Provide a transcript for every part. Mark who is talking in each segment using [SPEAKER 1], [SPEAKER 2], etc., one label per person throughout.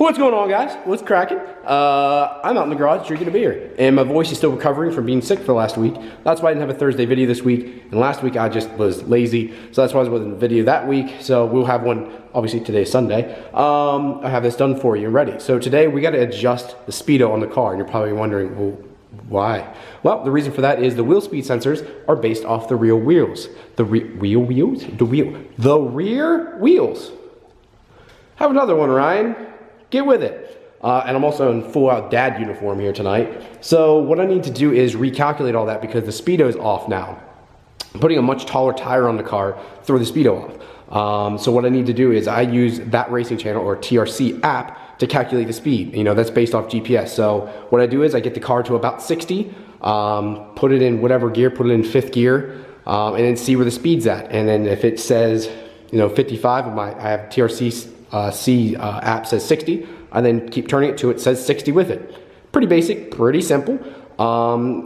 [SPEAKER 1] What's going on, guys? What's cracking? I'm out in the garage drinking a beer, and my voice is still recovering from being sick for the last week. That's why I didn't have a Thursday video this week, and last week I just was lazy, so that's why I wasn't in the video that week. So we'll have one, obviously today is Sunday. I have this done for you and ready. So today we got to adjust the speedo on the car, and you're probably wondering, well, why? Well, the reason for that is the wheel speed sensors are based off the rear wheels. The rear wheels. Have another one, Ryan. Get with it. And I'm also in full out dad uniform here tonight. So what I need to do is recalculate all that because the speedo is off now. I'm putting a much taller tire on the car, throw the speedo off. So what I need to do is I use That Racing Channel or TRC app to calculate the speed. You know, that's based off GPS. So what I do is I get the car to about 60, put it in whatever gear, put it in 5th gear, and then see where the speed's at. And then if it says, you know, 55, I have TRC app says 60, and then keep turning it till it says 60 with it. Pretty basic, pretty simple.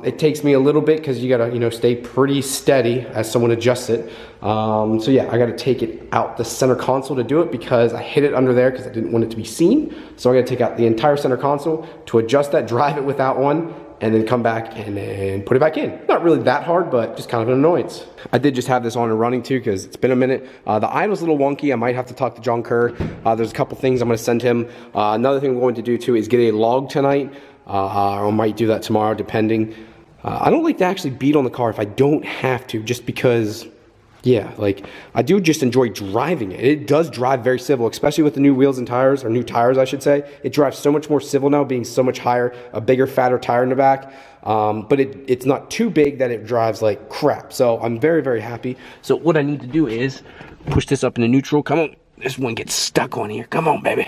[SPEAKER 1] It takes me a little bit because you gotta, you know, stay pretty steady as someone adjusts it. So yeah, I gotta take it out the center console to do it because I hid it under there because I didn't want it to be seen. So I gotta take out the entire center console to adjust that, drive it without one, and then come back and then put it back in. Not really that hard, but just kind of an annoyance. I did just have this on and running too because it's been a minute. The idle's a little wonky. I might have to talk to John Kerr. There's a couple things I'm gonna send him. Another thing we're going to do too is get a log tonight. Or I might do that tomorrow depending. I don't like to actually beat on the car if I don't have to, just because, yeah, like I do just enjoy driving it. It does drive very civil, especially with the new wheels and tires, or new tires I should say. It drives so much more civil now, being so much higher, a bigger, fatter tire in the back. But it's not too big that it drives like crap. So I'm very, very happy. So what I need to do is push this up into neutral. Come on, this one gets stuck on here. Come on, baby.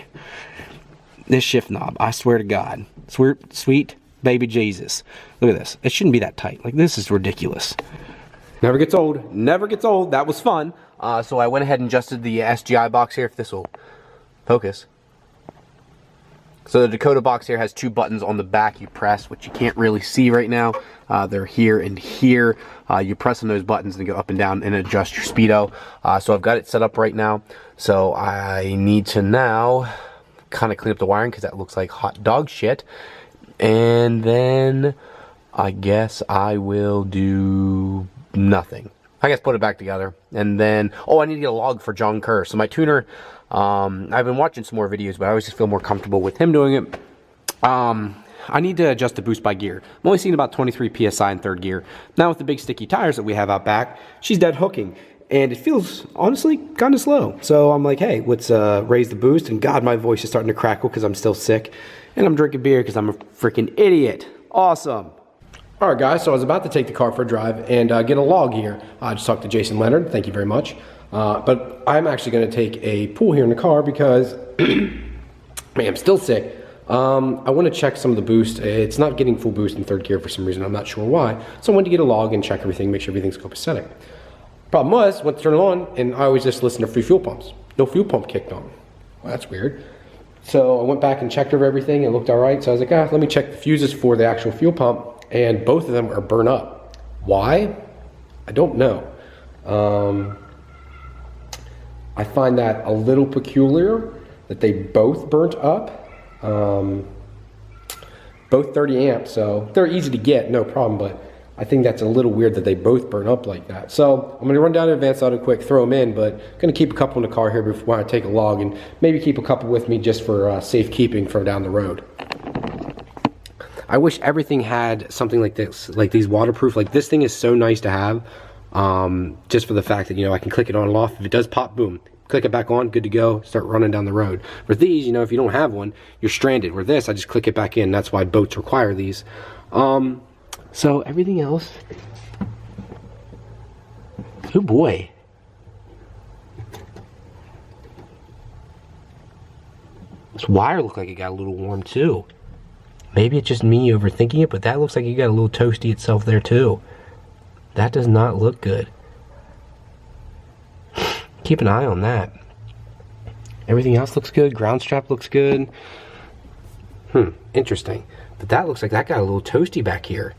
[SPEAKER 1] This shift knob, I swear to God. Sweet baby Jesus. Look at this. It shouldn't be that tight. Like, this is ridiculous. Never gets old. Never gets old. That was fun. So I went ahead and adjusted the SGI box here, if this will focus. So the Dakota box here has 2 buttons on the back you press, which you can't really see right now. They're here and here. You press on those buttons and go up and down and adjust your speedo. So I've got it set up right now. So I need to now kind of clean up the wiring because that looks like hot dog shit. And then I guess I will do nothing. I guess put it back together. And then, oh, I need to get a log for John Kerr. So my tuner, I've been watching some more videos, but I always just feel more comfortable with him doing it. I need to adjust the boost by gear. I'm only seeing about 23 PSI in 3rd gear. Now with the big sticky tires that we have out back, she's dead hooking. And it feels, honestly, kind of slow. So I'm like, hey, let's raise the boost. And God, my voice is starting to crackle because I'm still sick. And I'm drinking beer because I'm a freaking idiot. Awesome. All right, guys, so I was about to take the car for a drive and get a log here. I just talked to Jason Leonard. Thank you very much. But I'm actually going to take a pull here in the car because man, I'm still sick. I want to check some of the boost. It's not getting full boost in 3rd gear for some reason. I'm not sure why. So I wanted to get a log and check everything, make sure everything's copacetic. Problem was, went to turn it on, and I always just listen to free fuel pumps. No fuel pump kicked on. Well, that's weird. So I went back and checked over everything. It looked all right. So I was like, let me check the fuses for the actual fuel pump, and both of them are burnt up. Why? I don't know. I find that a little peculiar that they both burnt up. Both 30 amps, so they're easy to get, no problem, but I think that's a little weird that they both burn up like that. So I'm going to run down to Advanced Auto quick, throw them in, but I'm going to keep a couple in the car here before I take a log, and maybe keep a couple with me just for safekeeping for down the road. I wish everything had something like this, like these waterproof. Like, this thing is so nice to have, just for the fact that, you know, I can click it on and off. If it does pop, boom, click it back on, good to go, start running down the road. With these, you know, if you don't have one, you're stranded. With this, I just click it back in. That's why boats require these. So everything else, oh boy. This wire looked like it got a little warm too. Maybe it's just me overthinking it, but that looks like it got a little toasty itself there too. That does not look good. Keep an eye on that. Everything else looks good. Ground strap looks good. Interesting. But that looks like that got a little toasty back here.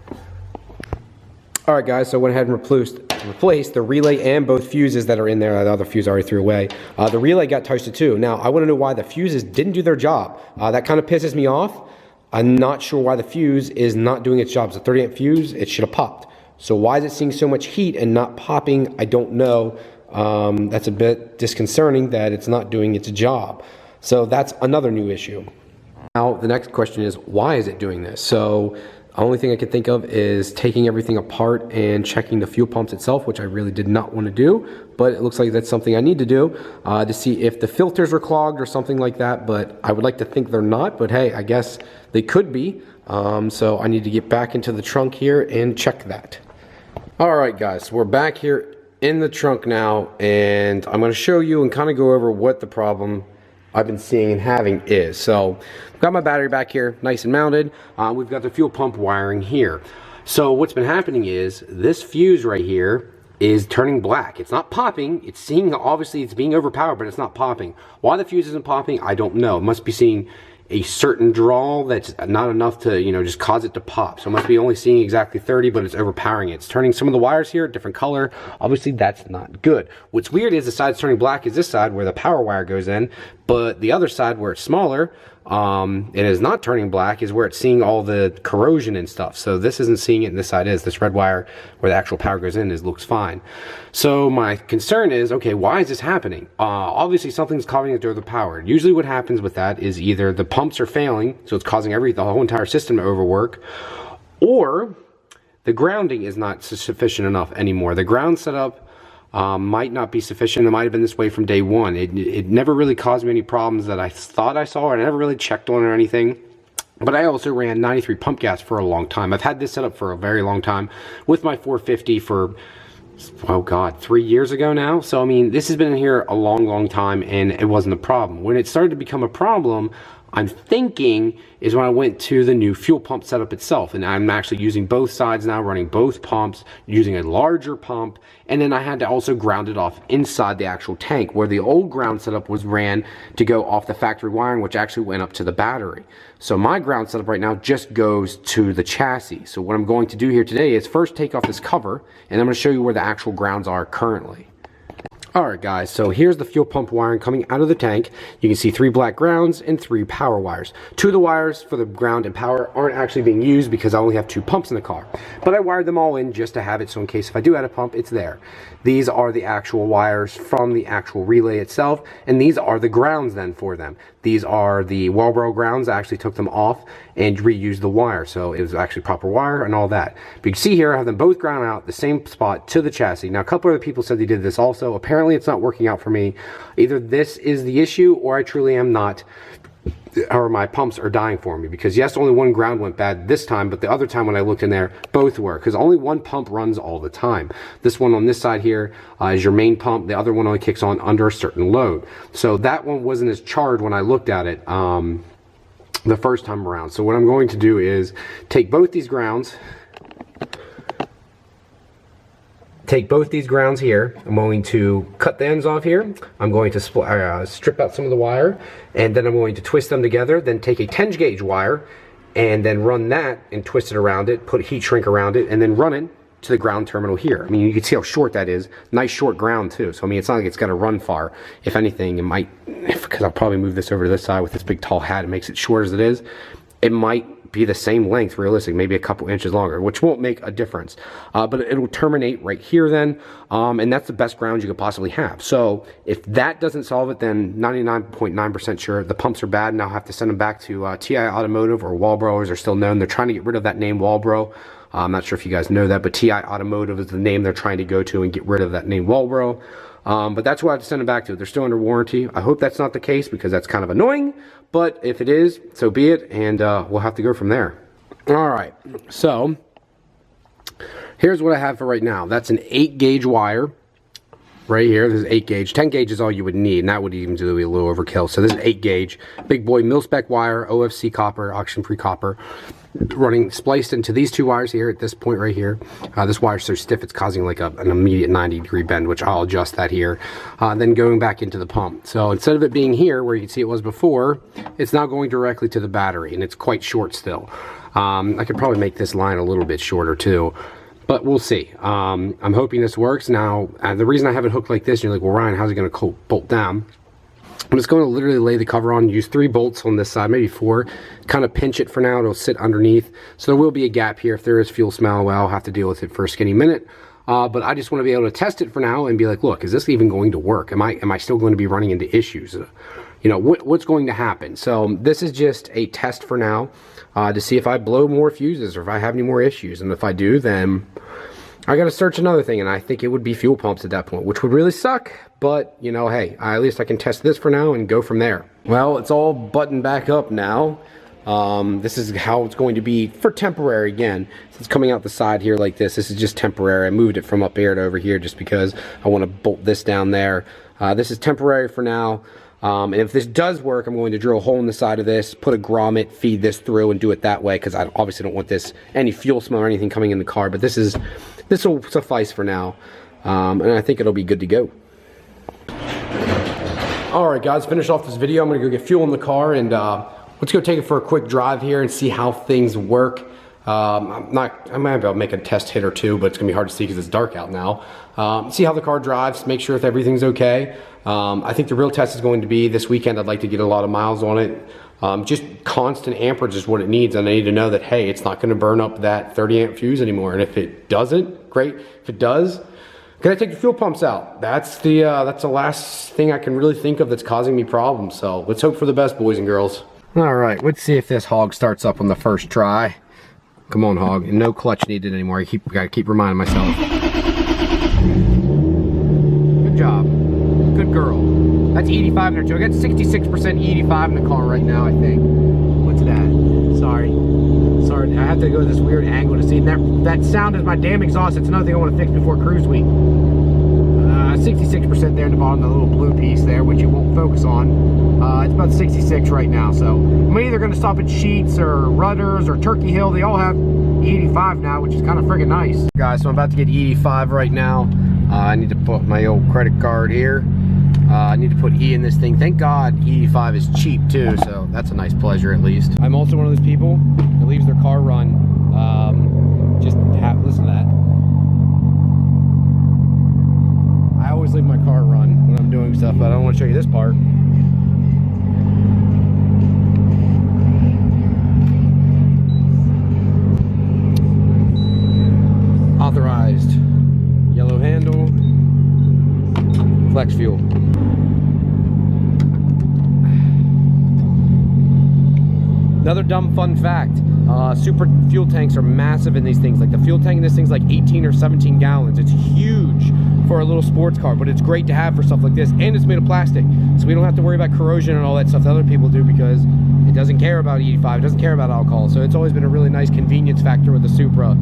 [SPEAKER 1] Alright guys, so I went ahead and replaced replaced, the relay and both fuses that are in there, the other fuse I already threw away, the relay got toasted too. Now, I want to know why the fuses didn't do their job. That kind of pisses me off. I'm not sure why the fuse is not doing its job. It's a 30 amp fuse, it should have popped. So why is it seeing so much heat and not popping? I don't know. That's a bit disconcerting that it's not doing its job. So that's another new issue. Now, the next question is, why is it doing this? So the only thing I can think of is taking everything apart and checking the fuel pumps itself, which I really did not want to do, but it looks like that's something I need to do to see if the filters are clogged or something like that, but I would like to think they're not, but hey, I guess they could be. So I need to get back into the trunk here and check that. All right, guys, we're back here in the trunk now, and I'm going to show you and kind of go over what the problem I've been seeing and having is. So I've got my battery back here nice and mounted. We've got the fuel pump wiring here. So what's been happening is this fuse right here is turning black. It's not popping. It's seeing, obviously it's being overpowered, but it's not popping. Why the fuse isn't popping, I don't know. It must be seeing a certain draw that's not enough to, you know, just cause it to pop. So it must be only seeing exactly 30, but it's overpowering it. It's turning some of the wires here a different color. Obviously, that's not good. What's weird is the side that's turning black is this side where the power wire goes in, but the other side where it's smaller, and is not turning black is where it's seeing all the corrosion and stuff. So this isn't seeing it and this side is. This red wire where the actual power goes in looks fine. So my concern is, okay, why is this happening? Obviously something's causing it to overpower. Usually what happens with that is either the pumps are failing, so it's causing the whole entire system to overwork, or the grounding is not sufficient enough anymore. The ground setup might not be sufficient. It might have been this way from day one. It never really caused me any problems that I thought I saw, or I never really checked on or anything. But I also ran 93 pump gas for a long time. I've had this set up for a very long time with my 450 for, oh God, 3 years ago now. So I mean, this has been in here a long time, and it wasn't a problem. When it started to become a problem, I'm thinking is when I went to the new fuel pump setup itself, and I'm actually using both sides now, running both pumps, using a larger pump, and then I had to also ground it off inside the actual tank, where the old ground setup was ran to go off the factory wiring, which actually went up to the battery. So my ground setup right now just goes to the chassis. So what I'm going to do here today is first take off this cover, and I'm going to show you where the actual grounds are currently. Alright guys, so here's the fuel pump wiring coming out of the tank. You can see 3 black grounds and 3 power wires. 2 of the wires for the ground and power aren't actually being used because I only have 2 pumps in the car. But I wired them all in just to have it, so in case if I do add a pump, it's there. These are the actual wires from the actual relay itself, and these are the grounds then for them. These are the Walbro grounds. I actually took them off and reused the wire, so it was actually proper wire and all that. But you can see here I have them both ground out the same spot to the chassis. Now a couple other people said they did this also. Apparently it's not working out for me. Either this is the issue or I truly am not, or my pumps are dying for me, because yes, only one ground went bad this time, but the other time when I looked in there, both were, because only one pump runs all the time. This one on this side here is your main pump. The other one only kicks on under a certain load. So that one wasn't as charged when I looked at it the first time around. So what I'm going to do is take both these grounds, here. I'm going to cut the ends off here. I'm going to strip out some of the wire, and then I'm going to twist them together, then take a 10 gauge wire and then run that and twist it around it, put heat shrink around it, and then run it to the ground terminal here. I mean, you can see how short that is. Nice short ground too. So I mean, it's not like it's got to run far. If anything, it might, because I'll probably move this over to this side with this big tall hat, it makes it short as it is. It might be the same length, realistic, maybe a couple inches longer, which won't make a difference. But it'll terminate right here then, and that's the best ground you could possibly have. So if that doesn't solve it, then 99.9% sure the pumps are bad, and I'll have to send them back to TI Automotive, or Walbro as they're still known. They're trying to get rid of that name Walbro. I'm not sure if you guys know that, but TI Automotive is the name they're trying to go to and get rid of that name Walbro. But that's who I have to send them back to. They're still under warranty. I hope that's not the case, because that's kind of annoying. But if it is, so be it, and we'll have to go from there. Alright, so here's what I have for right now. That's an 8 gauge wire right here. This is 8 gauge. 10 gauge is all you would need, and that would even be a little overkill. So this is 8 gauge. Big boy mil-spec wire, OFC copper, oxygen-free copper, running spliced into these 2 wires here at this point right here. This wire's so stiff it's causing like an immediate 90-degree bend, which I'll adjust that here. Then going back into the pump. So instead of it being here where you can see it was before, it's now going directly to the battery, and it's quite short still. I could probably make this line a little bit shorter too, But we'll see. I'm hoping this works. Now, the reason I have it hooked like this, you're like, well, Ryan, how's it going to bolt down? I'm just going to literally lay the cover on, use 3 bolts on this side, maybe 4, kind of pinch it for now. It'll sit underneath. So there will be a gap here. If there is fuel smell, well, I'll have to deal with it for a skinny minute. But I just want to be able to test it for now and be like, look, is this even going to work? Am I still going to be running into issues? You know, what's going to happen? So this is just a test for now to see if I blow more fuses or if I have any more issues. And if I do, then I got to search another thing, and I think it would be fuel pumps at that point, which would really suck. But, you know, hey, at least I can test this for now and go from there. Well, it's all buttoned back up now. This is how it's going to be for temporary again. It's coming out the side here like this. This is just temporary. I moved it from up here to over here just because I want to bolt this down there. This is temporary for now. And if this does work, I'm going to drill a hole in the side of this, put a grommet, feed this through, and do it that way, because I obviously don't want any fuel smell or anything coming in the car. But this will suffice for now, and I think it'll be good to go. All right, guys, finish off this video. I'm gonna go get fuel in the car, and let's go take it for a quick drive here and see how things work. I might be able to make a test hit or two, but it's gonna be hard to see because it's dark out now. See how the car drives, make sure if everything's okay. I think the real test is going to be this weekend. I'd like to get a lot of miles on it. Just constant amperage is what it needs, and I need to know that, hey, it's not gonna burn up that 30 amp fuse anymore. And if it doesn't, great. If it does, can I take the fuel pumps out? That's the last thing I can really think of that's causing me problems. So let's hope for the best, boys and girls. All right, let's see if this hog starts up on the first try. Come on, hog. And no clutch needed anymore. Gotta keep reminding myself. Good job. Good girl. That's 85 in her choke. That's 66% 85 in the car right now, I think. What's that? Sorry, I have to go to this weird angle to see. That sound is my damn exhaust. It's another thing I want to fix before cruise week. 66% there in the bottom, the little blue piece there, which you won't focus on. It's about 66 right now, so I'm either going to stop at Sheets or Rudders or Turkey Hill. They all have 85 now, which is kind of friggin' nice. Guys, so I'm about to get 85 right now. I need to put my old credit card here. I need to put E in this thing. Thank God E85 is cheap too, so that's a nice pleasure at least. I'm also one of those people that leaves their car run. Listen to that. I always leave my car run when I'm doing stuff, but I don't want to show you this part. Authorized. Yellow handle. Flex fuel. Another dumb fun fact, Supra fuel tanks are massive in these things. Like the fuel tank in this thing's like 18 or 17 gallons. It's huge for a little sports car, but it's great to have for stuff like this. And it's made of plastic, so we don't have to worry about corrosion and all that stuff that other people do, because it doesn't care about E85, it doesn't care about alcohol. So it's always been a really nice convenience factor with the Supra.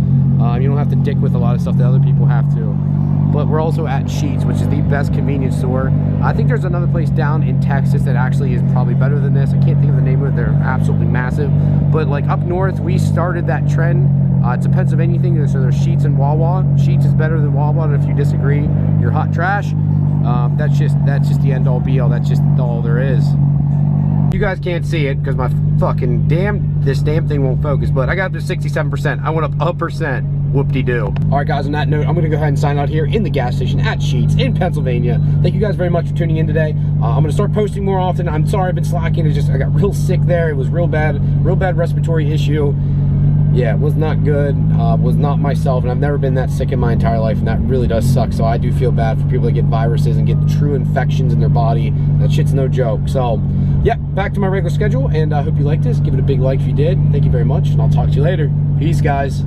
[SPEAKER 1] You don't have to dick with a lot of stuff that other people have to. But we're also at Sheets, which is the best convenience store. I think there's another place down in Texas that actually is probably better than this. I can't think of the name of it. They're absolutely massive. But like up north, we started that trend. It's a Pennsylvania thing, so there's Sheets and Wawa. Sheets is better than Wawa, and if you disagree, you're hot trash. That's just the end all be all. That's just all there is. You guys can't see it because my fucking this damn thing won't focus, but I got up to 67%. I went up a percent. Whoop-de-doo. All right, guys, on that note, I'm gonna go ahead and sign out here in the gas station at Sheets in Pennsylvania. Thank you guys very much for tuning in today. I'm gonna start posting more often. I'm sorry I've been slacking. It's just I got real sick there. It was real bad respiratory issue. Yeah, it was not good. Was not myself, and I've never been that sick in my entire life, and that really does suck. So I do feel bad for people that get viruses and get true infections in their body. That shit's no joke. So yeah, back to my regular schedule, and I hope you liked this. Give it a big like if you did. Thank you very much, and I'll talk to you later. Peace, guys.